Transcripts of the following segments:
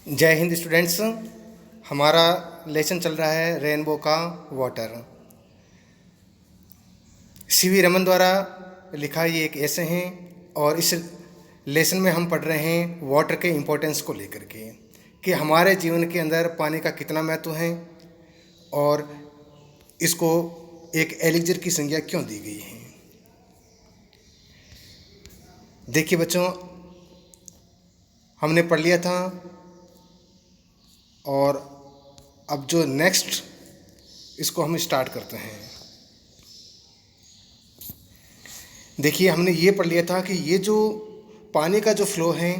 जय हिंद स्टूडेंट्स। हमारा लेसन चल रहा है रेनबो का वाटर। सीवी रमन द्वारा लिखा ये एक ऐसे हैं और इस लेसन में हम पढ़ रहे हैं वाटर के इम्पोर्टेंस को लेकर के कि हमारे जीवन के अंदर पानी का कितना महत्व है और इसको एक एलिक्जर की संज्ञा क्यों दी गई है। देखिए बच्चों, हमने पढ़ लिया था और अब जो नेक्स्ट इसको हम स्टार्ट करते हैं। देखिए, हमने ये पढ़ लिया था कि ये जो पानी का जो फ्लो है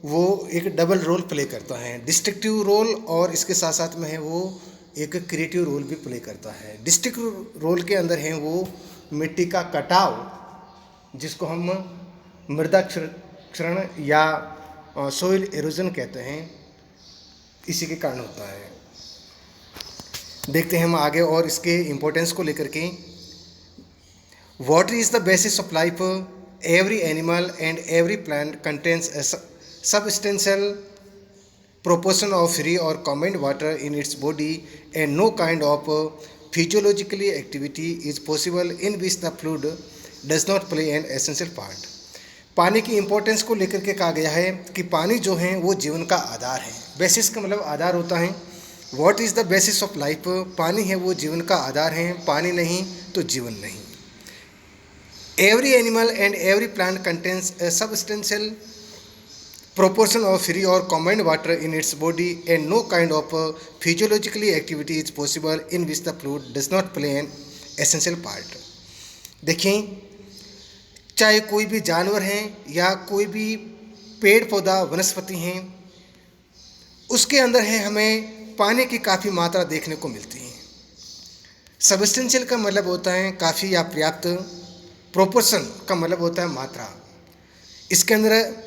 वो एक डबल रोल प्ले करता है, डिस्ट्रक्टिव रोल और इसके साथ साथ में है वो एक क्रिएटिव रोल भी प्ले करता है। डिस्ट्रक्टिव रोल के अंदर है वो मिट्टी का कटाव, जिसको हम मृदा क्षरण या सोइल एरोजन कहते हैं, इसी के कारण होता है। देखते हैं हम आगे और इसके इम्पोर्टेंस को लेकर के। Water is the basis of life. Every animal and every plant contains A substantial proportion of free or combined water in its body, and no kind of physiological activity is possible in which the fluid does not play an essential part। पानी की importance को लेकर के कहा गया है कि पानी जो है वो जीवन का आधार है। बेसिस का मतलब आधार होता है। What is the basis of life? पानी है वो जीवन का आधार है, पानी नहीं तो जीवन नहीं। Every animal and every plant contains A substantial proportion of free or combined water in its body, and no kind of physiological activity is possible in which the fluid does not play an essential part। देखें, चाहे कोई भी जानवर हैं या कोई भी पेड़ पौधा वनस्पति हैं, उसके अंदर है हमें पानी की काफ़ी मात्रा देखने को मिलती है। सबस्टेंशियल का मतलब होता है काफ़ी या पर्याप्त, प्रोपोर्शन का मतलब होता है मात्रा। इसके अंदर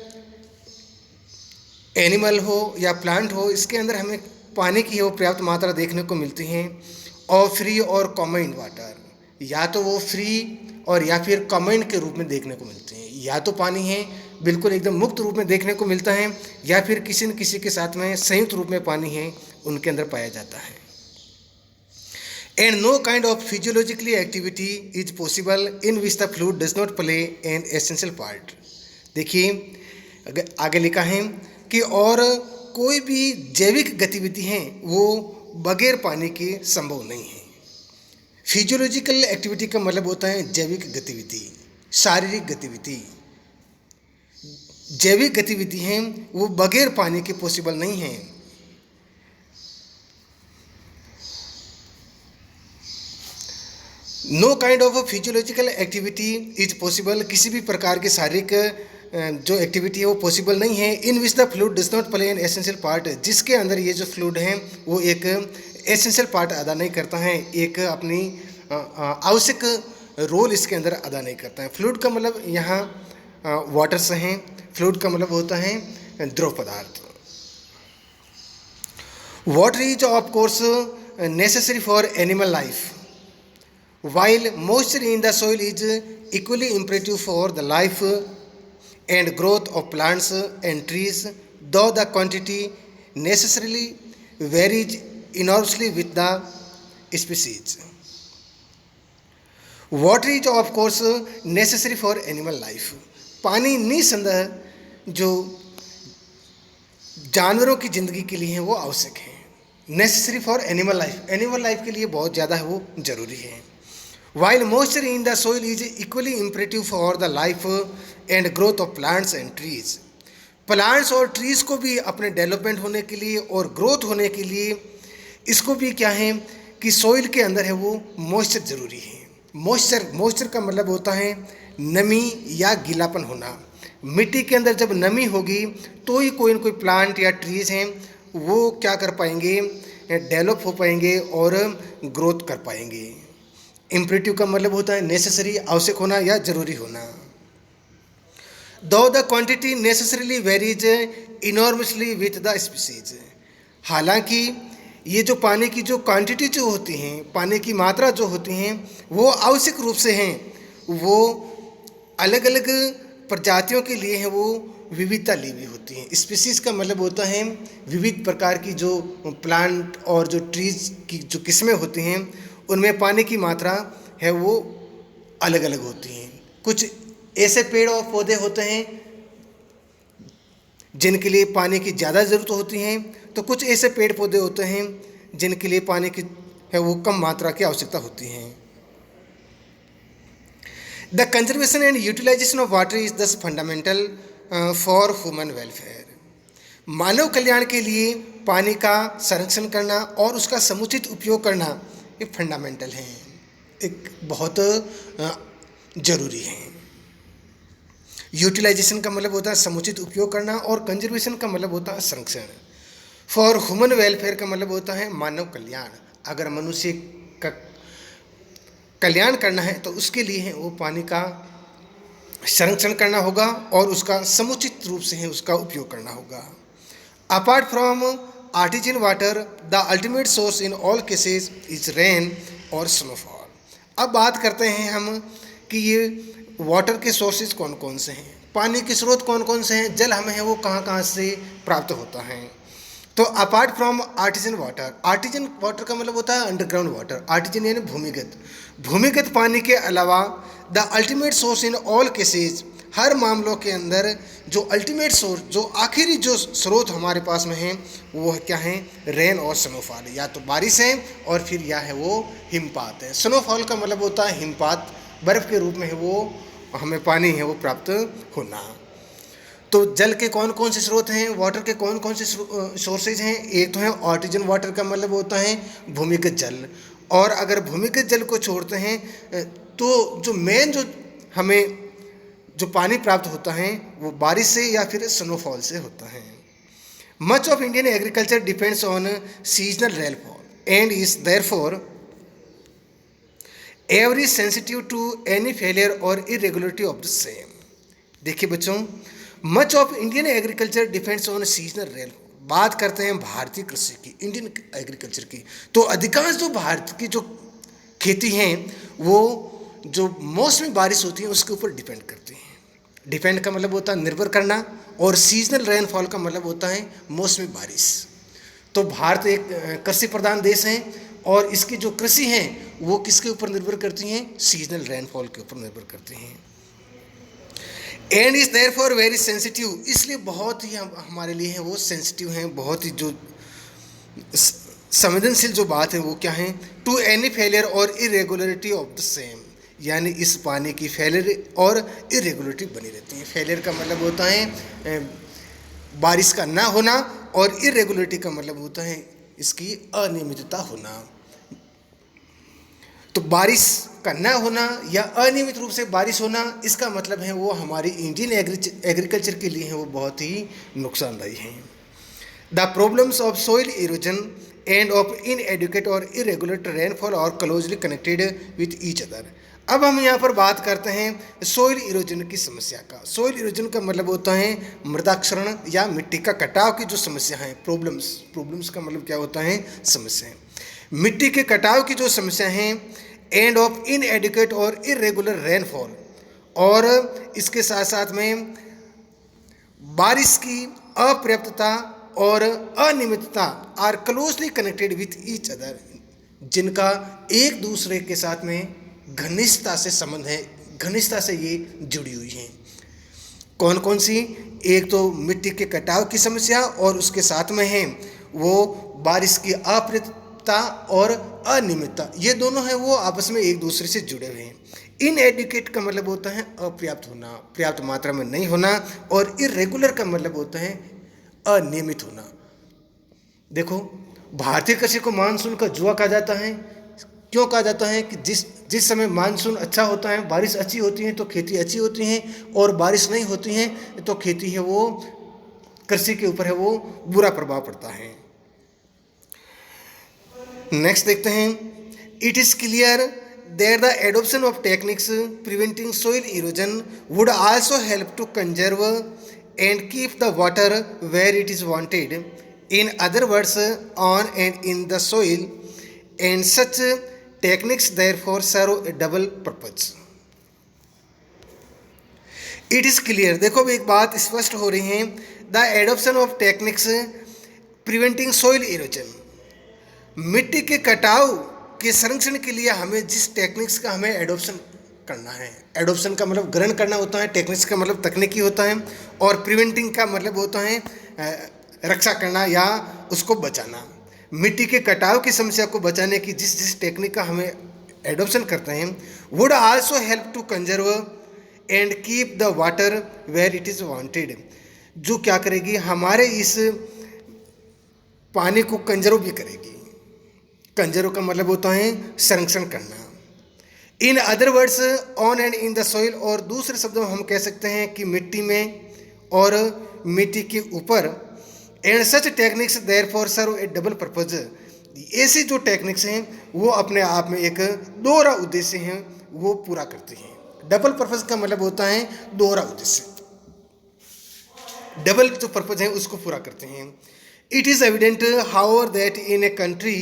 एनिमल हो या प्लांट हो, इसके अंदर हमें पानी की वो पर्याप्त मात्रा देखने को मिलती हैं। और फ्री और कॉम्बाइंड वाटर, या तो वो फ्री और या फिर कॉम्बाइंड के रूप में देखने को मिलते हैं। या तो पानी है बिल्कुल एकदम मुक्त रूप में देखने को मिलता है, या फिर किसी न किसी के साथ में संयुक्त रूप में पानी है उनके अंदर पाया जाता है। And know kind of physiologically activity is possible in which the fluid does not play an essential part. देखिए आगे लिखा है कि और कोई भी जैविक गतिविधि हैं वो बगैर पानी के संभव नहीं है। फिजियोलॉजिकल एक्टिविटी का मतलब होता है जैविक गतिविधि, शारीरिक गतिविधि। जैविक गतिविधि हैं वो बगैर पानी के पॉसिबल नहीं है। Know kind of physiological activity is possible, किसी भी प्रकार के शारीरिक जो एक्टिविटी है वो पॉसिबल नहीं है। In which the fluid does not play an essential part, जिसके अंदर ये जो फ्लूइड है वो एक एसेंशियल पार्ट अदा नहीं करता है, एक अपनी आवश्यक रोल इसके अंदर अदा नहीं करता है। फ्लूइड का मतलब यहाँ वाटर से हैं, फ्लूइड का मतलब होता है द्रव पदार्थ। Water is of course necessary for animal life, while moisture in the soil is equally imperative for the life and growth of plants and trees, though the quantity necessarily varies enormously with the species। Water is of course necessary for animal life। पानी निसंदेह जो जानवरों की ज़िंदगी के लिए है वो आवश्यक है। Necessary for animal life, animal life के लिए बहुत ज़्यादा है वो ज़रूरी है। While moisture in the soil is equally imperative for the life and growth of plants and trees। Plants और ट्रीज़ को भी अपने डेवलपमेंट होने के लिए और ग्रोथ होने के लिए इसको भी क्या है कि सोइल के अंदर है वो मॉइस्चर ज़रूरी है। मॉइस्चर का मतलब होता है नमी या गीलापन होना। मिट्टी के अंदर जब नमी होगी तो ही कोई न कोई प्लांट या ट्रीज़ हैं वो क्या कर पाएंगे, डेवलप हो पाएंगे और ग्रोथ कर पाएंगे। इम्परेटिव का मतलब होता है नेसेसरी, आवश्यक होना या ज़रूरी होना। दो the quantity necessarily varies enormously with the species. हालांकि ये जो पानी की जो क्वांटिटी जो होती हैं, पानी की मात्रा जो होती हैं वो आवश्यक रूप से हैं, वो अलग अलग प्रजातियों के लिए हैं वो विविधता ली हुई होती हैं। स्पीसीज का मतलब होता है विविध प्रकार की जो प्लांट और जो ट्रीज की जो किस्में होती हैं उनमें पानी की मात्रा है वो अलग अलग होती हैं। कुछ ऐसे पेड़ और पौधे होते हैं जिनके लिए पानी की ज़्यादा ज़रूरत होती है, तो कुछ ऐसे पेड़ पौधे होते हैं जिनके लिए पानी की है वो कम मात्रा की आवश्यकता होती है। The conservation and utilisation of water is thus fundamental for human welfare. मानव कल्याण के लिए पानी का संरक्षण करना और उसका समुचित उपयोग करना ये फंडामेंटल है, एक बहुत जरूरी है। यूटिलाइजेशन का मतलब होता है समुचित उपयोग करना और कंजर्वेशन का मतलब होता है संरक्षण। फॉर ह्यूमन वेलफेयर का मतलब होता है मानव कल्याण। अगर मनुष्य का कल्याण करना है तो उसके लिए है वो पानी का संरक्षण करना होगा और उसका समुचित रूप से है उसका उपयोग करना होगा। Apart from artesian water the ultimate source in all cases is rain or snowfall. अब बात करते हैं हम कि ये वाटर के सोर्सेज कौन कौन से हैं, पानी के स्रोत कौन कौन से हैं, जल हमें है वो कहाँ कहाँ से प्राप्त होता है। तो अपार्ट फ्रॉम आर्टिजन वाटर का मतलब होता है अंडरग्राउंड वाटर। आर्टिजन यानी भूमिगत पानी के अलावा the ultimate source in all cases, हर मामलों के अंदर जो अल्टीमेट सोर्स जो आखिरी जो स्रोत हमारे पास में है वो क्या है, रेन और स्नोफॉल। या तो बारिश है और फिर या है वो हिमपात है। स्नोफॉल का मतलब होता है हिमपात, बर्फ़ के रूप में है वो हमें पानी है वो प्राप्त होना। तो जल के कौन कौन से स्रोत हैं, वाटर के कौन कौन से सोर्सेज हैं। एक तो है आर्टिजन वाटर का मतलब होता है भूमिगत जल, और अगर भूमिगत जल को छोड़ते हैं तो जो मेन जो हमें जो पानी प्राप्त होता है वो बारिश से या फिर स्नोफॉल से होता है। Much of Indian agriculture depends on seasonal rainfall and is therefore every sensitive to any failure or irregularity of the same. देखिए बच्चों, much of Indian agriculture depends on seasonal rainfall. बात करते हैं भारतीय कृषि की, इंडियन एग्रीकल्चर की, तो अधिकांश जो भारत की जो खेती हैं वो जो मौसमी बारिश होती है उसके ऊपर डिपेंड करती हैं। डिपेंड का मतलब होता है निर्भर करना, और सीजनल रेनफॉल का मतलब होता है मौसमी बारिश। तो भारत एक कृषि प्रधान देश है और इसकी जो कृषि है वो किसके ऊपर निर्भर करती हैं, सीजनल रेनफॉल के ऊपर निर्भर करती हैं। And is therefore very sensitive, इसलिए बहुत ही हमारे लिए है वो सेंसिटिव हैं, बहुत ही जो संवेदनशील जो बात है वो क्या है, to any failure or irregularity of the same. यानी इस पानी की फेलियर और इरेगुलरिटी बनी रहती है। फेलियर का मतलब होता है बारिश का ना होना, और इरेगुलरिटी का मतलब होता है इसकी अनियमितता होना। तो बारिश का ना होना या अनियमित रूप से बारिश होना, इसका मतलब है वो हमारी इंडियन एग्रीकल्चर के लिए है वो बहुत ही नुकसानदायी है। The problems of soil erosion and of inadequate और irregular rainfall are closely connected with each other. अब हम यहाँ पर बात करते हैं सोइल इरोजन की समस्या का। सोइल इरोजन का मतलब होता है मृदाक्षरण या मिट्टी का कटाव की जो समस्या है। प्रॉब्लम्स का मतलब क्या होता है, समस्या। मिट्टी के कटाव की जो समस्या है, एंड ऑफ इनएडुकेट और इरेगुलर रेनफॉल, और इसके साथ साथ में बारिश की अपर्याप्तता और अनियमितता are closely connected with each other, जिनका एक दूसरे के साथ में घनिष्ठता से संबंध है, घनिष्ठता से ये जुड़ी हुई हैं। कौन कौन सी, एक तो मिट्टी के कटाव की समस्या और उसके साथ में है वो बारिश की अपर्याप्तता और अनियमितता, ये दोनों हैं वो आपस में एक दूसरे से जुड़े हुए हैं। इनएडुकेट का मतलब होता है अपर्याप्त होना, पर्याप्त मात्रा में नहीं होना, और इरेगुलर का मतलब होता है अनियमित होना। देखो, भारतीय कृषि को मानसून का जुआ कहा जाता है। क्यों कहा जाता है कि जिस समय मानसून अच्छा होता है, बारिश अच्छी होती है तो खेती अच्छी होती है, और बारिश नहीं होती है तो खेती है वो कृषि के ऊपर है वो बुरा प्रभाव पड़ता है। नेक्स्ट देखते हैं, it is clear that the adoption of techniques preventing soil erosion would also help to conserve and keep the water where it is wanted, in other words on and in the soil, and such techniques therefore serve a double purpose. It is clear, देखो अब एक बात स्पष्ट हो रही है, the adoption of techniques preventing soil erosion, मिट्टी के कटाव के संरक्षण के लिए हमें जिस टेक्निक्स का हमें एडॉप्शन करना है, एडॉप्शन का मतलब ग्रहण करना होता है, टेक्निक्स का मतलब तकनीकी होता है, और प्रिवेंटिंग का मतलब होता है रक्षा करना या उसको बचाना। मिट्टी के कटाव की समस्या को बचाने की जिस जिस टेक्निक का हमें एडॉप्शन करते हैं, would also help to conserve and keep the water where it is wanted, जो क्या करेगी, हमारे इस पानी को कंजर्व भी करेगी। कंजर्व का मतलब होता है संरक्षण करना। इन other words on and in the soil, और दूसरे शब्दों में हम कह सकते हैं कि मिट्टी में और मिट्टी के ऊपर। And such techniques therefore serve a double purpose, ऐसी जो टेक्निक्स हैं वो अपने आप में एक दोहरा उद्देश्य हैं वो पूरा करती हैं। डबल पर्पज का मतलब होता है दोहरा उद्देश्य, डबल जो पर्पज है उसको पूरा करते हैं। It is evident however that in a country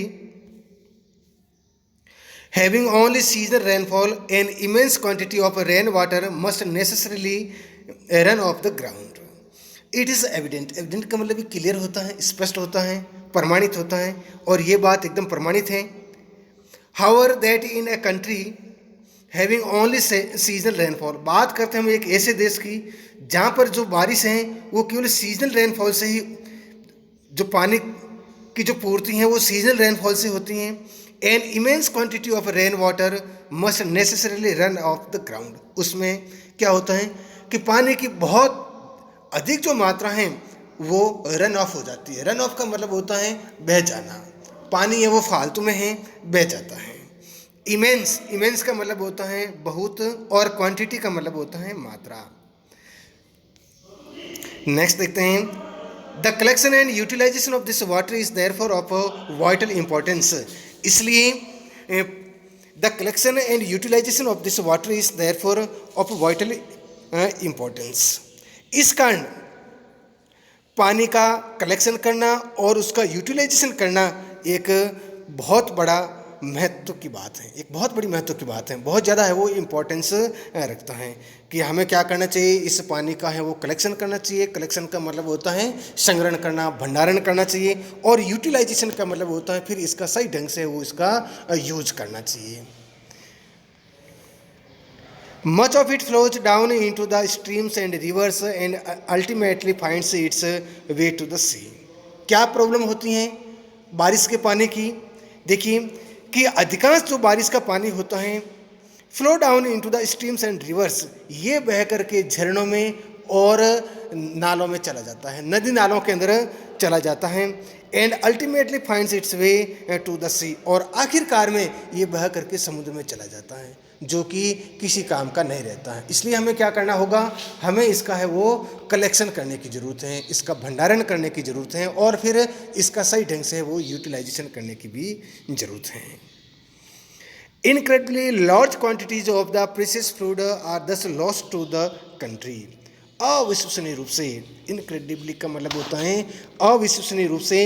having only seasonal rainfall, an immense quantity of rain water must necessarily run off the ground. It is evident, evident का मतलब क्लियर होता है, स्पष्ट होता है, प्रमाणित होता है, और ये बात एकदम प्रमाणित है। However, that in a country having only seasonal rainfall, बात करते हैं हम एक ऐसे देश की जहाँ पर जो बारिश हैं वो केवल सीजनल रेनफॉल से ही, जो पानी की जो पूर्ति हैं वो सीजनल रेनफॉल से होती हैं। An immense quantity of rain water must necessarily run of the ground, उसमें क्या होता है कि पानी की बहुत अधिक जो मात्रा है वो रन ऑफ हो जाती है। रन ऑफ का मतलब होता है बह जाना, पानी है वो फालतू में है, बह जाता है। इमेंस, इमेंस का मतलब होता है बहुत, और क्वांटिटी का मतलब होता है मात्रा। नेक्स्ट देखते हैं, the collection and utilisation of this water is therefore of vital importance, इसलिए the collection and utilisation of this water is therefore of vital importance. इस कारण पानी का कलेक्शन करना और उसका यूटिलाइजेशन करना एक बहुत बड़ा महत्व की बात है, एक बहुत बड़ी महत्व की बात है, बहुत ज़्यादा है वो इम्पोर्टेंस रखता है कि हमें क्या करना चाहिए, इस पानी का है वो कलेक्शन करना चाहिए। कलेक्शन का मतलब होता है संग्रहण करना, भंडारण करना चाहिए, और यूटिलाइजेशन का मतलब होता है फिर इसका सही ढंग से वो इसका यूज करना चाहिए। Much of it flows down into the streams and rivers and ultimately finds its way to the sea. क्या प्रॉब्लम होती हैं बारिश के पानी की? देखिए कि अधिकांश जो बारिश का पानी होता है flow down into the streams and reverse, ये बह करके झरनों में और नालों में चला जाता है, नदी नालों के अंदर चला जाता है। And ultimately finds its way to the sea, और आखिरकार में ये बह करके समुद्र में चला जाता है, जो कि किसी काम का नहीं रहता है। इसलिए हमें क्या करना होगा, हमें इसका है वो कलेक्शन करने की ज़रूरत है, इसका भंडारण करने की ज़रूरत है, और फिर इसका सही ढंग से वो यूटिलाइजेशन करने की भी ज़रूरत है। Incredibly large quantities of the precious fluid are thus lost to the country. अविश्वसनीय रूप से, इनक्रेडिबली का मतलब होता है अविश्वसनीय रूप से,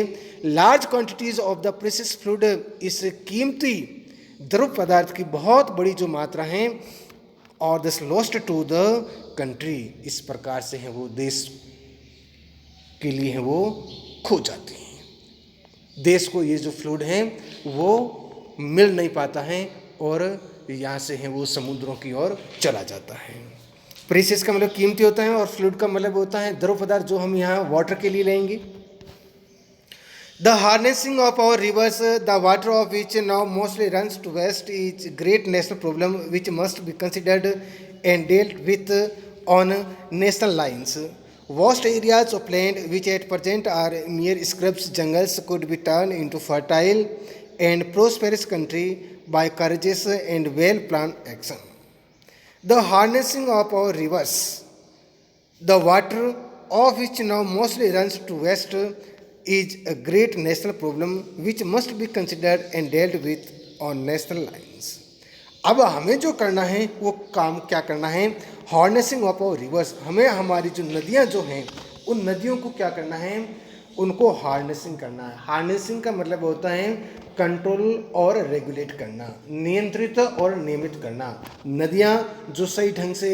large quantities of the precious fluid, इस कीमती द्रव पदार्थ की बहुत बड़ी जो मात्रा है, और दस लॉस्ट टू द कंट्री, इस प्रकार से है वो देश के लिए है वो खो जाती हैं। देश को ये जो फ्लूइड है वो मिल नहीं पाता है, और यहाँ से है वो समुद्रों की ओर चला जाता है। प्रेशियस का मतलब कीमती होता है, और फ्लूइड का मतलब होता है द्रव पदार्थ जो हम यहाँ वाटर के लिए लेंगे। The harnessing of our rivers, the water of which now mostly runs to west, is a great national problem which must be considered and dealt with on national lines. Vast areas of land which at present are mere scrubs jungles could be turned into fertile and prosperous country by courageous and well-planned action. The harnessing of our rivers, the water of which now mostly runs to west, is a great national problem which must be considered and dealt with on national lines. अब हमें जो करना है वो काम क्या करना है, हार्नेसिंग ऑफ आवर रिवर्स, हमें हमारी जो नदियाँ जो हैं उन नदियों को क्या करना है, उनको हार्नेसिंग करना है। हार्नेसिंग का मतलब होता है कंट्रोल और रेगुलेट करना, नियंत्रित और नियमित करना। नदियाँ जो सही ढंग से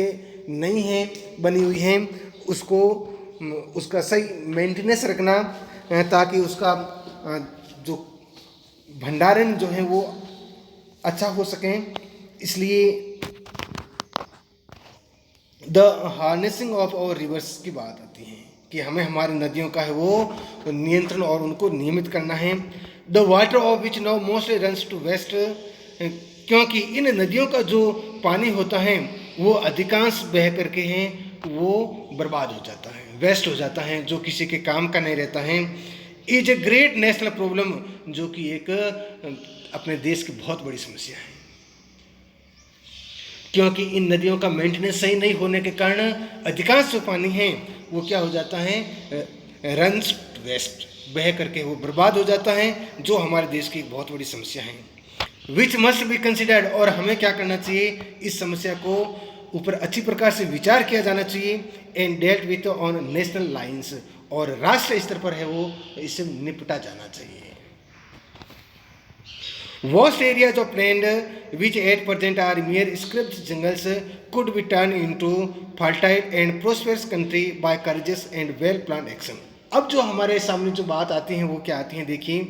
नहीं है बनी हुई हैं उसको उसका सही मेंटेनेंस रखना ताकि उसका जो भंडारण जो है वो अच्छा हो सके। इसलिए the harnessing of our rivers की बात आती है कि हमें हमारी नदियों का है वो नियंत्रण और उनको नियमित करना है। The water of which now mostly runs to waste, क्योंकि इन नदियों का जो पानी होता है वो अधिकांश बह करके हैं वो बर्बाद हो जाता है, वेस्ट हो जाता है, जो किसी के काम का नहीं रहता है। Is a great national problem, जो कि एक अपने देश की बहुत बड़ी समस्या है, क्योंकि इन नदियों का मेंटेनेंस सही नहीं होने के कारण अधिकांश जो पानी है वो क्या हो जाता है, रन्स वेस्ट, बह करके वो बर्बाद हो जाता है, जो हमारे देश की एक बहुत बड़ी समस्या है। विच मस्ट बी कंसिडर्ड, और हमें क्या करना चाहिए, इस समस्या को ऊपर अच्छी प्रकार से विचार किया जाना चाहिए। And dealt with on national lines, और राष्ट्रीय स्तर पर है वो इससे निपटा जाना चाहिए। Vast areas of land which at present are mere scrubs jungles could be turned into fertile and prosperous country by courageous and well planned action। अब जो हमारे सामने जो बात आती है वो क्या आती है, देखिए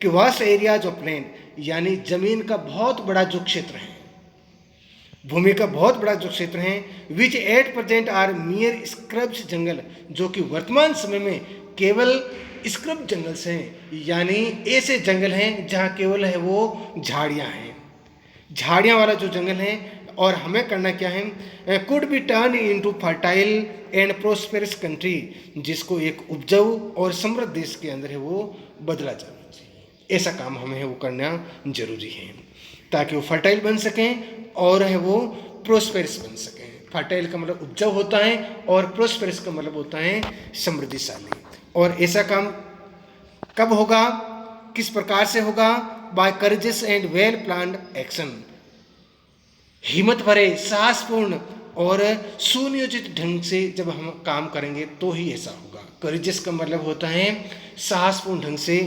कि वास्ट एरियाज ऑफ लैंड यानी जमीन का बहुत बड़ा जो क्षेत्र है, भूमि का बहुत बड़ा जो क्षेत्र है, which at present are mere scrubs जंगल, जो कि वर्तमान समय में केवल स्क्रब जंगल्स हैं, यानी ऐसे जंगल हैं जहाँ केवल है वो झाड़ियाँ हैं, झाड़ियाँ वाला जो जंगल है। और हमें करना क्या है, could be turn into fertile and prosperous country, जिसको एक उपजाऊ और समृद्ध देश के अंदर है वो बदला जाना चाहिए। ऐसा काम हमें है वो करना जरूरी है ताकि वो फर्टाइल बन सकें और है वो प्रोस्पेरस बन सकें। फर्टाइल का मतलब उपजाऊ होता है और प्रोस्पेरस का मतलब होता है समृद्धिशाली। और ऐसा काम कब होगा, किस प्रकार से होगा, by courageous and well planned action, हिम्मत भरे, साहसपूर्ण और सुनियोजित ढंग से जब हम काम करेंगे तो ही ऐसा होगा। करेजियस का मतलब होता है साहसपूर्ण ढंग से,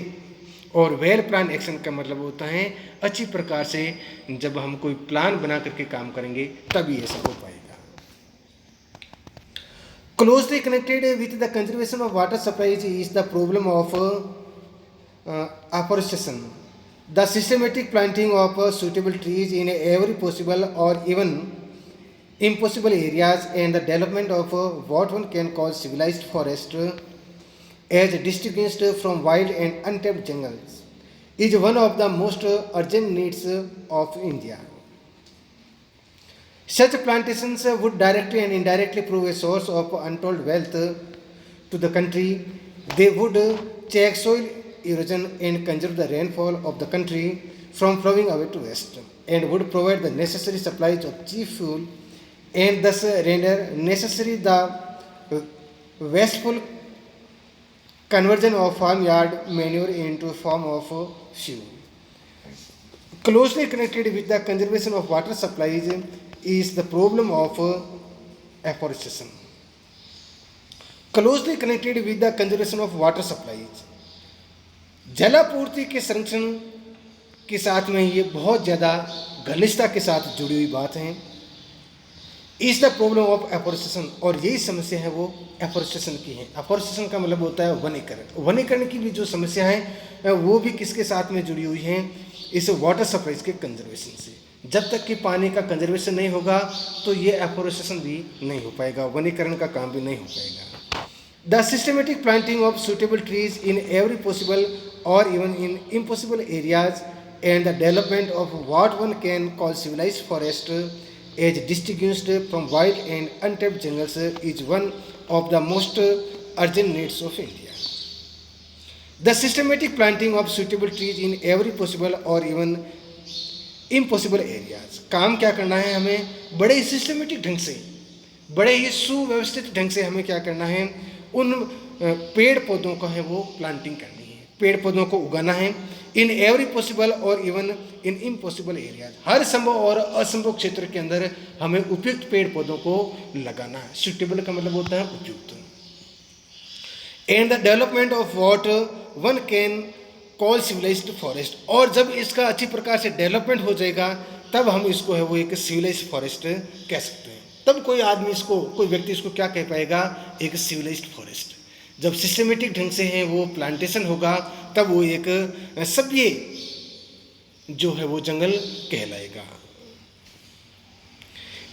और वेल प्लान एक्शन का मतलब होता है अच्छी प्रकार से जब हम कोई प्लान बना करके काम करेंगे तभी ऐसा हो पाएगा। Closely connected with the conservation of water supplies is the problem of afforestation. The systematic planting of suitable trees in every possible or even impossible areas and the development of what one can call civilized forest as distinguished from wild and untapped jungles is one of the most urgent needs of India. Such plantations would directly and indirectly prove a source of untold wealth to the country. They would check soil erosion and conserve the rainfall of the country from flowing away to west, and would provide the necessary supplies of cheap fuel and thus render necessary the wasteful conversion of farmyard manure into a form of fuel. Closely connected with the conservation of water supplies is the problem of afforestation. Closely connected with the conservation of water supplies, जलापूर्ति के संरक्षण के साथ में ये बहुत ज़्यादा घनिष्ठता के साथ जुड़ी हुई बात है। Is the problem of afforestation, और यही समस्या है वो एफोरेस्टेशन की है। एफोरेस्टेशन का मतलब होता है वनीकरण। वनीकरण की भी जो समस्या है वो भी किसके साथ में जुड़ी हुई है, इस वाटर सप्लाईज के कंजर्वेशन से। जब तक कि पानी का कंजर्वेशन नहीं होगा तो ये एफोरेस्टेशन भी नहीं हो पाएगा, वनीकरण का काम भी नहीं हो पाएगा। The systematic planting of suitable trees in every possible और even in impossible areas and the development of what one can call civilised forest as distinguished from wild and untapped jungles is one of the most urgent needs of India. The systematic planting of suitable trees in every possible or even impossible areas. काम क्या करना है हमें, बड़े ही systematic ढंग से, बड़े ही सुव्यवस्थित ढंग से हमें क्या करना है, उन पेड़ पौधों का है वो प्लांटिंग करनी है, पेड़ पौधों को उगाना है। इन एवरी पॉसिबल और इवन इन इम्पॉसिबल एरियाज, हर संभव और असंभव क्षेत्र के अंदर हमें उपयुक्त पेड़ पौधों को लगाना है। सुटेबल का मतलब होता है उपयुक्त। And the development of what one can call civilised forest, और जब इसका अच्छी प्रकार से डेवलपमेंट हो जाएगा तब हम इसको है वो एक सिविलाइज्ड फॉरेस्ट कह सकते हैं। तब कोई आदमी इसको, कोई व्यक्ति इसको क्या कह पाएगा, एक सिविलाइज्ड फॉरेस्ट। जब सिस्टमेटिक ढंग से है वो प्लांटेशन होगा तब वो एक सभ्य जो है वो जंगल कहलाएगा।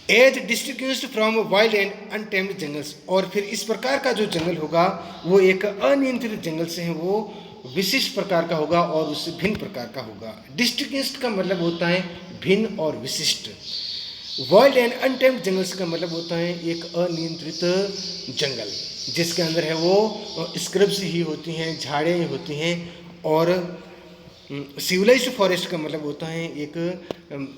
As distinguished from wild and untamed jungles, और फिर इस प्रकार का जो जंगल होगा वो एक अनियंत्रित जंगल से है वो विशिष्ट प्रकार का होगा और उससे भिन्न प्रकार का होगा। डिस्टिंग्विश्ड का मतलब होता है भिन्न और विशिष्ट। वाइल्ड एंड अनटेम्ड जंगल्स का मतलब होता है एक अनियंत्रित जंगल जिसके अंदर है वो स्क्रब्स ही होती हैं, झाड़ें होती हैं। और सिविलाइज्ड फॉरेस्ट का मतलब होता है एक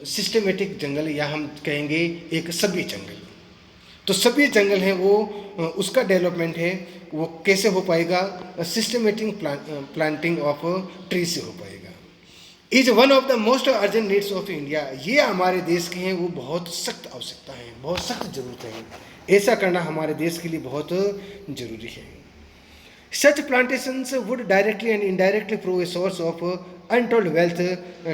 सिस्टमेटिक जंगल, या हम कहेंगे एक सभ्य जंगल। तो सभ्य जंगल है वो उसका डेवलपमेंट है वो कैसे हो पाएगा, सिस्टमेटिक प्लांटिंग ऑफ ट्री से हो पाएगा। Is one of the most urgent needs of India, ये हमारे देश के हैं वो बहुत सख्त आवश्यकता है, बहुत सख्त जरूरत है। ऐसा करना हमारे देश के लिए बहुत जरूरी है। Such plantations would directly and indirectly prove a source of untold wealth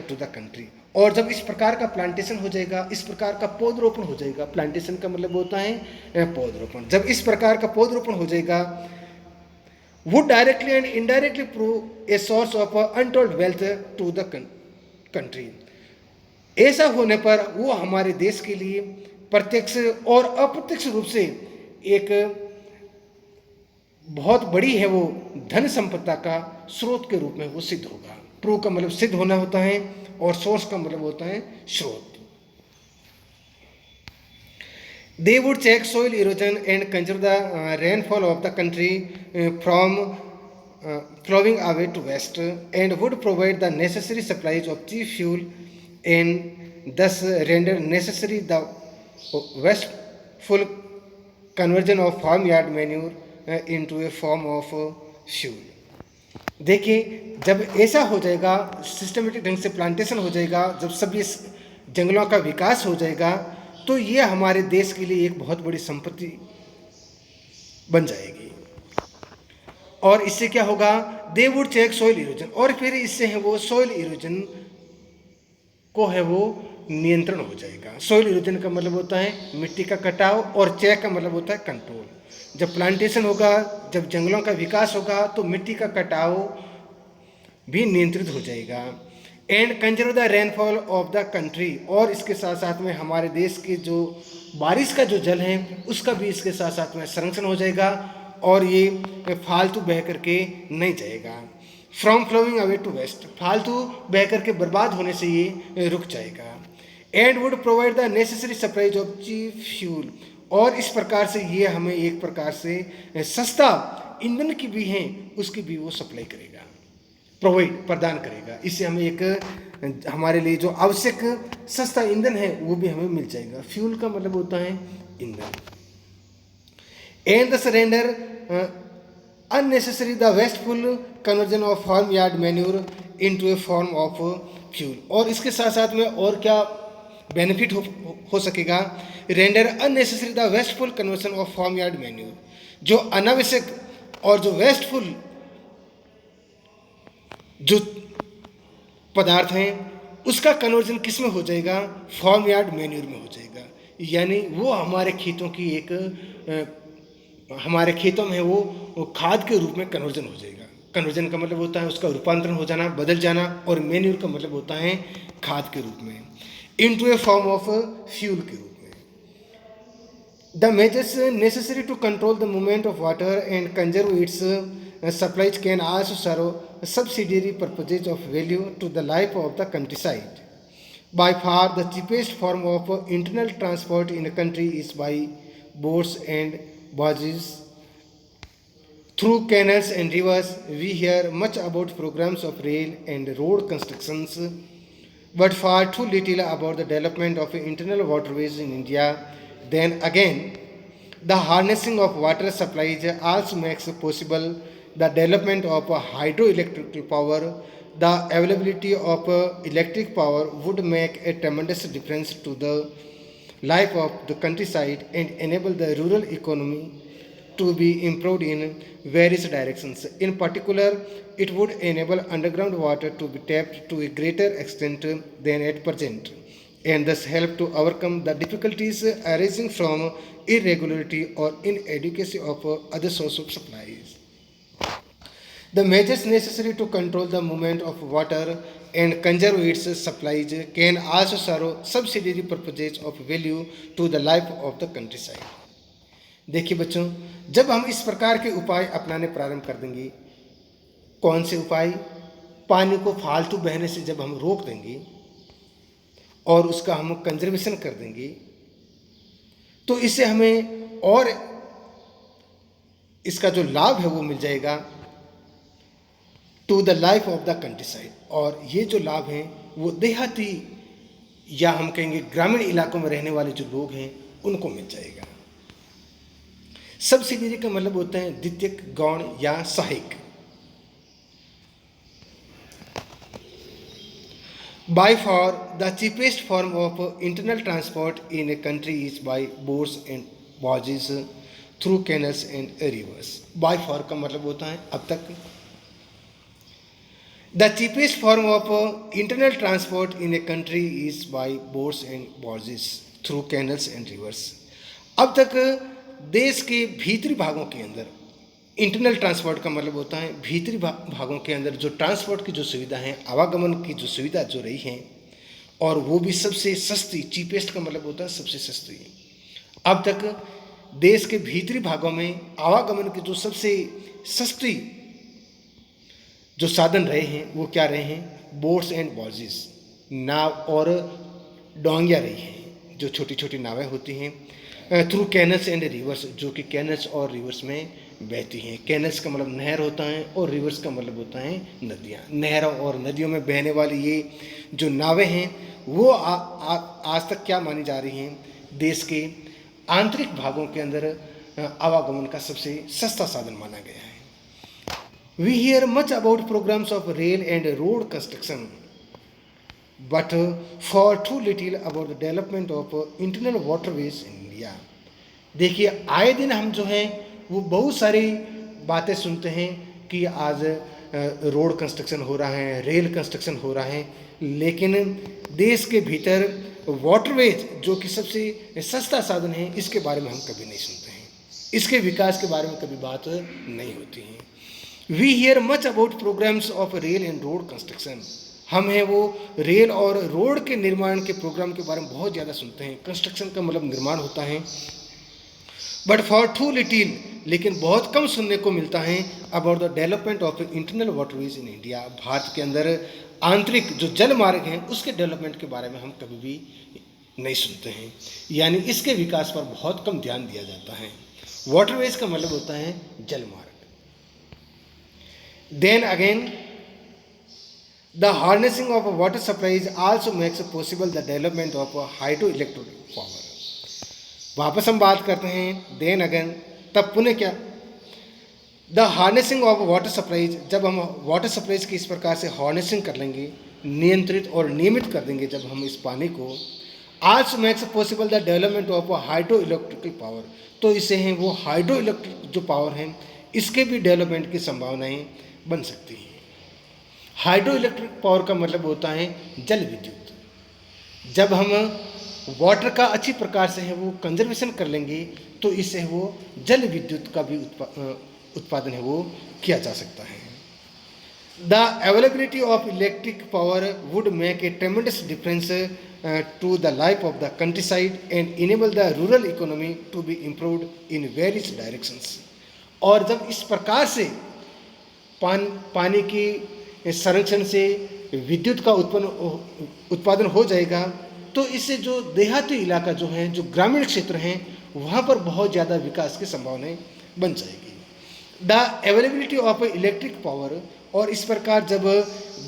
to the country. और जब इस प्रकार का प्लांटेशन हो जाएगा, इस प्रकार का पौधरोपण हो जाएगा, प्लांटेशन का मतलब होता है पौधरोपण, जब इस प्रकार का पौधरोपण हो जाएगा, would directly and indirectly prove a source of untold wealth to the country. ऐसा होने पर वो हमारे देश के लिए प्रत्यक्ष और अप्रत्यक्ष रूप से एक बहुत बड़ी है वो धन संपदा का स्रोत के रूप में वो सिद्ध होगा। प्रूव का मतलब सिद्ध होना होता है और सोर्स का मतलब होता है स्रोत। They would check soil erosion and conserve the rainfall of the country from flowing away to west and would provide the necessary supplies of cheap fuel and thus render necessary the wasteful conversion of farmyard manure into a form of fuel. देखिए जब ऐसा हो जाएगा, systematic ढंग से plantation हो जाएगा, जब सभी जंगलों का विकास हो जाएगा तो ये हमारे देश के लिए एक बहुत बड़ी संपत्ति बन जाएगी। और इससे क्या होगा, they would check soil erosion, और फिर इससे है वो सोइल इरोजन को है वो नियंत्रण हो जाएगा। सोइल इरोजन का मतलब होता है मिट्टी का कटाव और चेक का मतलब होता है कंट्रोल। जब प्लांटेशन होगा, जब जंगलों का विकास होगा तो मिट्टी का कटाव भी नियंत्रित हो जाएगा। And conserve the rainfall of the country, और इसके साथ साथ में हमारे देश के जो बारिश का जो जल है उसका भी इसके साथ साथ में संरक्षण हो जाएगा और ये फालतू बह करके नहीं जाएगा। From flowing away to waste, फालतू बह करके बर्बाद होने से ये रुक जाएगा। And would provide the necessary supplies of cheap fuel, और इस प्रकार से ये हमें एक प्रकार से सस्ता ईंधन की भी है उसकी भी वो सप्लाई करेगा, प्रोवाइड प्रदान करेगा। इससे हमें एक हमारे लिए जो आवश्यक सस्ता ईंधन है वो भी हमें मिल जाएगा। फ्यूल का मतलब होता है ईंधन। And the surrender unnecessary the wasteful conversion of farmyard manure into a form of fuel, और इसके साथ साथ में और क्या बेनिफिट हो सकेगा, render unnecessary the wasteful conversion of farmyard manure, जो अनावश्यक और जो वेस्टफुल जो पदार्थ हैं उसका कन्वर्जन किस में हो जाएगा, फार्मयार्ड मैन्यूर में हो जाएगा। यानी वो हमारे खेतों की एक हमारे खेतों में वो खाद के रूप में कन्वर्जन हो जाएगा। कन्वर्जन का मतलब होता है उसका रूपांतरण हो जाना, बदल जाना, और मैन्यूर का मतलब होता है खाद के रूप में, into a form of fuel के रूप में। The measures necessary to control the movement of water and conserve its supplies can also serve subsidiary purposes of value to the life of the countryside. By far the cheapest form of internal transport in a country is by boats and barges through canals and rivers. We hear much about programs of rail and road constructions, but far too little about the development of internal waterways in India. Then again, the harnessing of water supplies also makes possible the development of hydroelectric power. The availability of electric power would make a tremendous difference to the life of the countryside and enable the rural economy to be improved in various directions. In particular, it would enable underground water to be tapped to a greater extent than at present, and thus help to overcome the difficulties arising from irregularity or inadequacy of other source of supplies. The measures necessary to control the movement of water and conserve its supplies can also serve subsidiary purposes of value to the life of the countryside. देखिए बच्चों, जब हम इस प्रकार के उपाय अपनाने प्रारंभ कर देंगे, कौन से उपाय? पानी को फालतू बहने से जब हम रोक देंगे और उसका हम कंजर्वेशन कर देंगे, तो इससे हमें और इसका जो लाभ है वो मिल जाएगा to the life of the countryside. और ये जो लाभ हैं वो देहाती या हम कहेंगे ग्रामीण इलाकों में रहने वाले जो लोग हैं उनको मिल जाएगा। सब्सिडियरी का मतलब होता है द्वितीयक, गौण या सहायक। By far, the cheapest form of internal transport in a country is by boats and barges through canals and rivers. By far का मतलब होता है अब तक। The cheapest form of internal transport in a country is by boats and barges through canals and rivers. अब तक देश के भीतरी भागों के अंदर इंटरनल ट्रांसपोर्ट का मतलब होता है भीतरी भागों के अंदर जो ट्रांसपोर्ट की जो सुविधा है, आवागमन की जो सुविधा जो रही है, और वो भी सबसे सस्ती। चीपेस्ट का मतलब होता है सबसे सस्ती। अब तक देश के भीतरी भागों में आवागमन की जो सबसे सस्ती जो साधन रहे हैं वो क्या रहे हैं? बोट्स एंड बॉर्जेस, नाव और डोंगियाँ रही हैं, जो छोटी छोटी नावें होती हैं। थ्रू कैनल्स एंड रिवर्स, जो कि कैनल्स और रिवर्स में बहती हैं। कैनल्स का मतलब नहर होता है और रिवर्स का मतलब होता है नदियाँ। नहरों और नदियों में बहने वाली ये जो नावें हैं वो आज तक क्या मानी जा रही हैं? देश के आंतरिक भागों के अंदर आवागमन का सबसे सस्ता साधन माना गया है। We hear much about programmes of rail and road construction but far too little about the development of internal waterways in India. देखिए, आए दिन हम जो हैं वो बहुत सारी बातें सुनते हैं कि आज रोड कंस्ट्रक्शन हो रहा है, रेल कंस्ट्रक्शन हो रहा है, लेकिन देश के भीतर वाटरवेज जो कि सबसे सस्ता साधन है इसके बारे में हम कभी नहीं सुनते हैं। इसके विकास के बारे में कभी बात नहीं होती है। We hear much about programmes of rail and road construction. हम हैं वो रेल और रोड के निर्माण के प्रोग्राम के बारे में बहुत ज़्यादा सुनते हैं। कंस्ट्रक्शन का मतलब निर्माण होता है। बट फॉर टू लिटिल, लेकिन बहुत कम सुनने को मिलता है about the development of internal waterways in India. Bharat के अंदर आंतरिक जो जल मार्ग हैं उसके डेवलपमेंट के बारे में हम कभी भी नहीं सुनते हैं, यानी इसके विकास पर बहुत कम ध्यान दिया जाता है। वाटरवेज का मतलब होता है जल मार्ग। Then again the harnessing of water supplies also makes possible the development of hydroelectric power. वापस हम बात करते हैं देन अगेन, तब पुनः क्या? The harnessing of water supplies, जब हम वाटर सप्लाईज की इस प्रकार से हार्नेसिंग कर लेंगे, नियंत्रित और नियमित कर देंगे जब हम इस पानी को, also makes possible the development of hydro electrical power. तो इसे हैं वो हाइड्रो इलेक्ट्रिक जो पावर हैं इसके भी डेवलपमेंट की संभावनाएं बन सकती हैं। हाइड्रो इलेक्ट्रिक पावर का मतलब होता है जल विद्युत। जब हम वाटर का अच्छी प्रकार से है वो कंजर्वेशन कर लेंगे तो इससे वो जल विद्युत का भी उत्पादन है वो किया जा सकता है। The availability of electric power would make a tremendous difference to the life of the countryside and enable the rural economy to be improved in various directions. और जब इस प्रकार से पानी की संरक्षण से विद्युत का उत्पादन हो जाएगा तो इससे जो देहाती इलाका जो है, जो ग्रामीण क्षेत्र हैं, वहाँ पर बहुत ज़्यादा विकास की संभावनाएं बन जाएगी। The availability of electric power, और इस प्रकार जब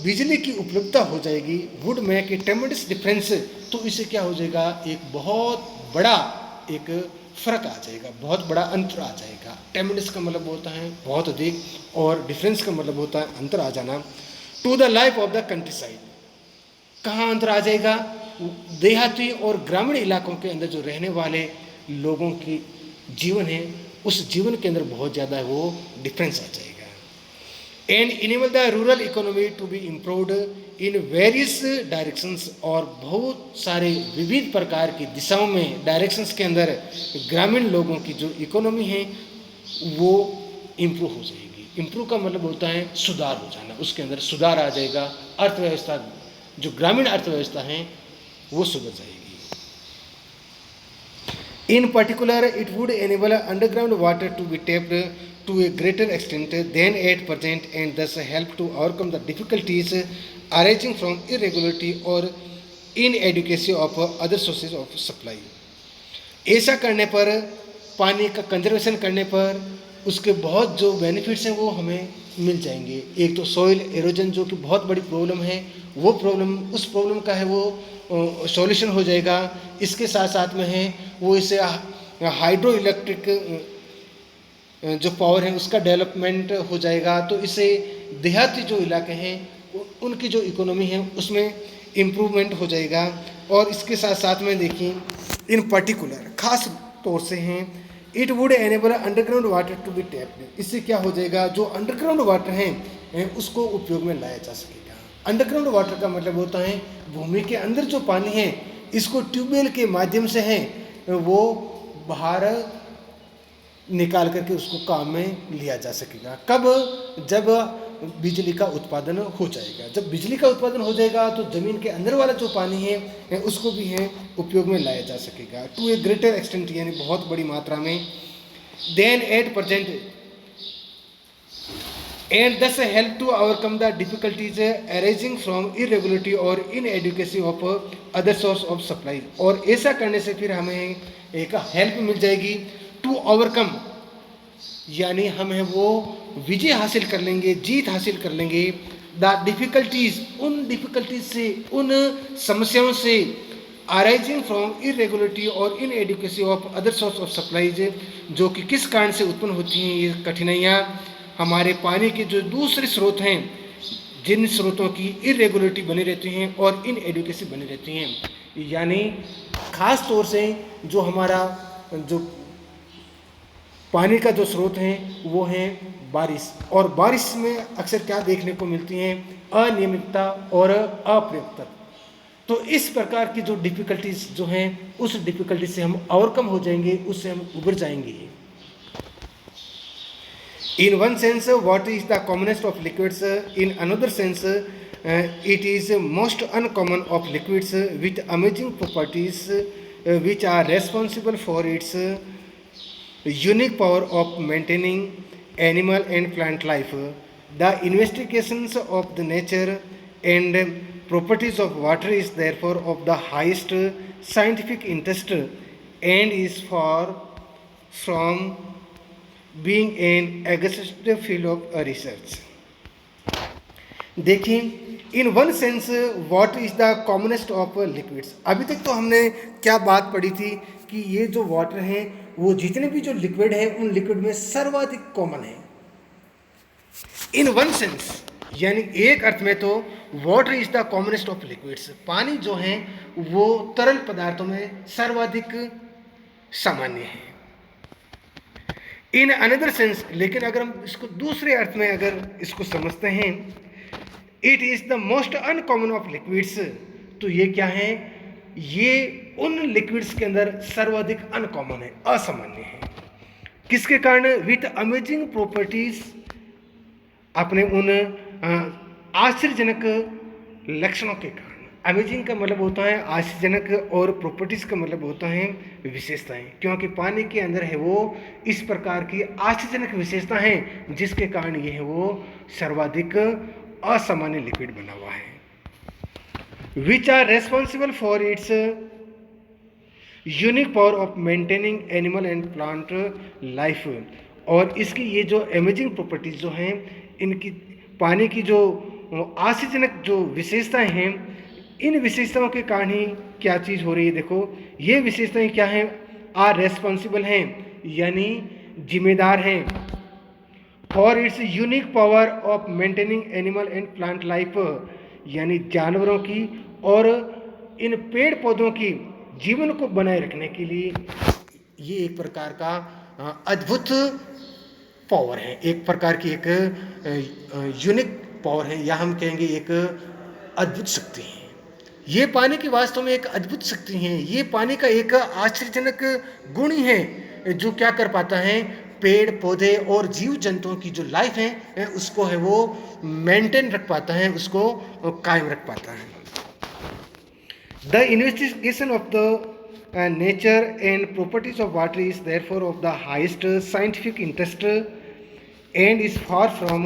बिजली की उपलब्धता हो जाएगी, would make a tremendous difference, तो इससे क्या हो जाएगा, एक बहुत बड़ा एक फ़र्क आ जाएगा, बहुत बड़ा अंतर आ जाएगा। ट्रेमेंडस का मतलब होता है बहुत अधिक और डिफरेंस का मतलब होता है अंतर आ जाना। To the life of the countryside, कहाँ अंतर आ जाएगा? देहाती और ग्रामीण इलाकों के अंदर जो रहने वाले लोगों की जीवन है उस जीवन के अंदर बहुत ज़्यादा वो डिफरेंस आ जाएगा। And enable the rural economy to be improved in various directions, और बहुत सारे विविध प्रकार की दिशाओं में डायरेक्शंस के अंदर ग्रामीण लोगों की जो इकोनॉमी है वो इम्प्रूव हो जाएगी। इम्प्रूव का मतलब होता है सुधार हो जाना, उसके अंदर सुधार आ जाएगा, अर्थव्यवस्था जो ग्रामीण अर्थव्यवस्था है वो सुधर जाएगी। In particular, it would enable underground water to be tapped to a greater extent than at present, and thus help to overcome the difficulties arising from irregularity or inadequacy of other sources of supply. ऐसा करने पर, पानी का conservation करने पर उसके बहुत जो बेनिफिट्स हैं वो हमें मिल जाएंगे। एक तो सॉइल एरोजन जो कि बहुत बड़ी प्रॉब्लम है, वो प्रॉब्लम, उस प्रॉब्लम का है वो सॉल्यूशन हो जाएगा। इसके साथ साथ में है वो इसे हाइड्रो इलेक्ट्रिक जो पावर है उसका डेवलपमेंट हो जाएगा, तो इससे देहाती जो इलाके हैं उनकी जो इकोनॉमी है उसमें इम्प्रूवमेंट हो जाएगा। और इसके साथ साथ में देखिए, इन पर्टिकुलर खास तौर से हैं, it would enable underground water to be tapped. इससे क्या हो जाएगा, जो अंडरग्राउंड वाटर है उसको उपयोग में लाया जा सकेगा। अंडरग्राउंड वाटर का मतलब होता है भूमि के अंदर जो पानी है इसको ट्यूबवेल के माध्यम से है वो बाहर निकाल करके उसको काम में लिया जा सकेगा। कब, जब बिजली का उत्पादन हो जाएगा। जब बिजली का उत्पादन हो जाएगा तो ज़मीन के अंदर वाला जो पानी है उसको भी है उपयोग में लाया जा सकेगा टू ए ग्रेटर एक्सटेंट, यानी बहुत बड़ी मात्रा में, than eight percent, and thus help to overcome the difficulties arising from irregularity or inadequacy of other source of supply। और ऐसा करने से फिर हमें एक हेल्प मिल जाएगी टू ओवरकम, यानी हम है वो विजय हासिल कर लेंगे, जीत हासिल कर लेंगे, द डिफिकल्टीज, उन डिफिकल्टीज से, उन समस्याओं से, अराइजिंग फ्रॉम इरेगुलरिटी और inadequacy of other source of supplies, जो कि किस कारण से उत्पन्न होती हैं ये कठिनाइयाँ, हमारे पानी के जो दूसरे स्रोत हैं जिन स्रोतों की इरेगुलरिटी बनी रहती हैं और इनएडिक्वेसी बनी रहती हैं, यानी खास तौर से जो हमारा जो पानी का जो स्रोत है वो है बारिश। और बारिश में अक्सर क्या देखने को मिलती हैं, अनियमितता और अप्रयुक्तता। तो इस प्रकार की जो डिफ़िकल्टीज जो हैं उस डिफ़िकल्टी से हम ओवरकम हो जाएंगे, उससे हम उबर जाएंगे। In one sense, water is the commonest of liquids. In another sense, it is most uncommon of liquids with amazing properties which are responsible for its unique power of maintaining animal and plant life. The investigations of the nature and properties of water is therefore of the highest scientific interest and is far from being an exhaustive field of research। देखिए, in one sense water is the commonest of liquids. अभी तक तो हमने क्या बात पढ़ी थी कि ये जो वाटर है वो जितने भी जो लिक्विड है उन लिक्विड में सर्वाधिक कॉमन है। इन वन सेंस यानी एक अर्थ में तो water is the commonest of liquids, पानी जो है वो तरल पदार्थों में सर्वाधिक सामान्य है। इन अनदर सेंस, लेकिन अगर हम इसको दूसरे अर्थ में अगर इसको समझते हैं, it is the most uncommon of liquids, तो ये क्या है, ये उन लिक्विड्स के अंदर सर्वाधिक अनकॉमन है, असामान्य है। किसके कारण, विथ अमेजिंग प्रॉपर्टीज, अपने उन आश्चर्यजनक लक्षणों के कारण। अमेजिंग का मतलब होता है आश्चर्यजनक और प्रॉपर्टीज़ का मतलब होता है विशेषताएं, क्योंकि पानी के अंदर है वो इस प्रकार की आश्चर्यजनक विशेषता हैं जिसके कारण ये है वो सर्वाधिक असामान्य लिक्विड बना हुआ है। Which are responsible for its unique power of maintaining animal and plant life. और इसकी ये जो अमेजिंग प्रॉपर्टीज जो हैं, इनकी पानी की जो आश्चर्यजनक जो विशेषताएं हैं, इन विशेषताओं के कारण ही क्या चीज़ हो रही है। देखो, ये विशेषताएं क्या हैं, आर रेस्पॉन्सिबल हैं यानी जिम्मेदार हैं, for its unique power of maintaining animal and plant life, यानी जानवरों की और इन पेड़ पौधों की जीवन को बनाए रखने के लिए ये एक प्रकार का अद्भुत पावर है, एक प्रकार की एक यूनिक पावर है, या हम कहेंगे एक अद्भुत शक्ति है। ये पानी की वास्तव में एक अद्भुत शक्ति है। ये पानी का एक आश्चर्यजनक गुण ही है जो क्या कर पाता है, पेड़ पौधे और जीव जंतुओं की जो लाइफ है उसको है वो मेंटेन रख पाता है, उसको कायम रख पाता है। The investigation of the nature and properties of water is therefore of the highest scientific interest and is far from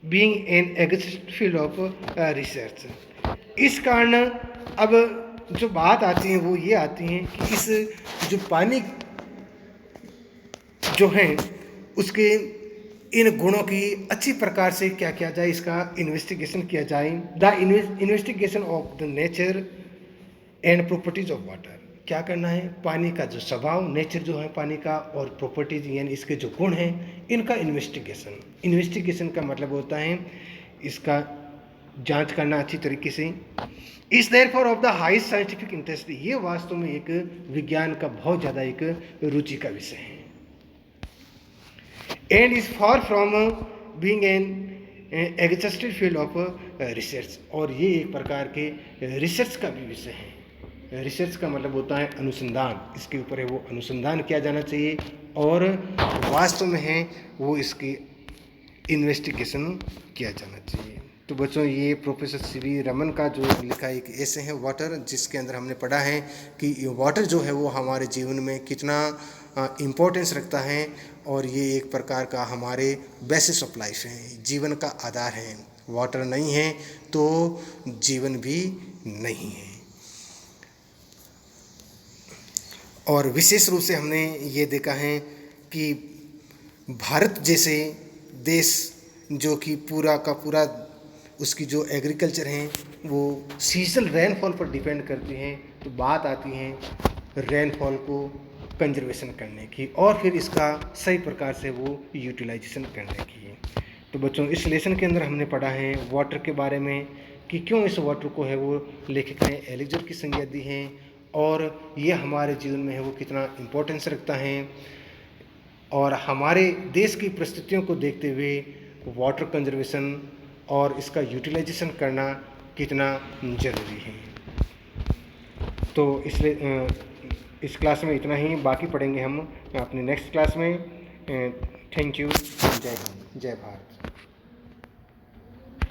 being N exist field of research. इस कारण अब जो बात आती है वो ये आती है कि इस जो पानी जो है उसके इन गुणों की अच्छी प्रकार से क्या किया जाए, इसका इन्वेस्टिगेशन किया जाए। The investigation of the nature and properties of water, क्या करना है, पानी का जो स्वभाव, नेचर जो है पानी का, और प्रॉपर्टीज यानी इसके जो गुण हैं, इनका इन्वेस्टिगेशन का मतलब होता है इसका जांच करना अच्छी तरीके से। इस therefore of the highest scientific interest, ये वास्तव में एक विज्ञान का बहुत ज़्यादा एक रुचि का विषय है। And is far from being an exhausted field of research, और ये एक प्रकार के रिसर्च का भी विषय है। रिसर्च का मतलब होता है अनुसंधान, इसके ऊपर है वो अनुसंधान किया जाना चाहिए, और वास्तव में है वो इसकी इन्वेस्टिगेशन किया जाना चाहिए। तो बच्चों, ये प्रोफेसर सीवी रमन का जो लिखा एक ऐसे है वाटर, जिसके अंदर हमने पढ़ा है कि वाटर जो है वो हमारे जीवन में कितना इम्पोर्टेंस रखता है, और ये एक प्रकार का हमारे बेसिस ऑफ लाइफ है, जीवन का आधार है। वाटर नहीं है तो जीवन भी नहीं है। और विशेष रूप से हमने ये देखा है कि भारत जैसे देश जो कि पूरा का पूरा उसकी जो एग्रीकल्चर है वो सीजनल रेनफॉल पर डिपेंड करती हैं, तो बात आती है रेनफॉल को कंजर्वेशन करने की, और फिर इसका सही प्रकार से वो यूटिलाइजेशन करने की। तो बच्चों, इस लेसन के अंदर हमने पढ़ा है वाटर के बारे में कि क्यों इस वाटर को है वो लेखक ने एलिक्जर की संज्ञा दी है, और ये हमारे जीवन में है वो कितना इम्पोर्टेंस रखता है, और हमारे देश की परिस्थितियों को देखते हुए वाटर कंजर्वेशन और इसका यूटिलाइजेशन करना कितना ज़रूरी है। तो इसलिए इस क्लास में इतना ही, बाकी पढ़ेंगे हम अपने नेक्स्ट क्लास में। Thank you. जय हिंद, जय भारत।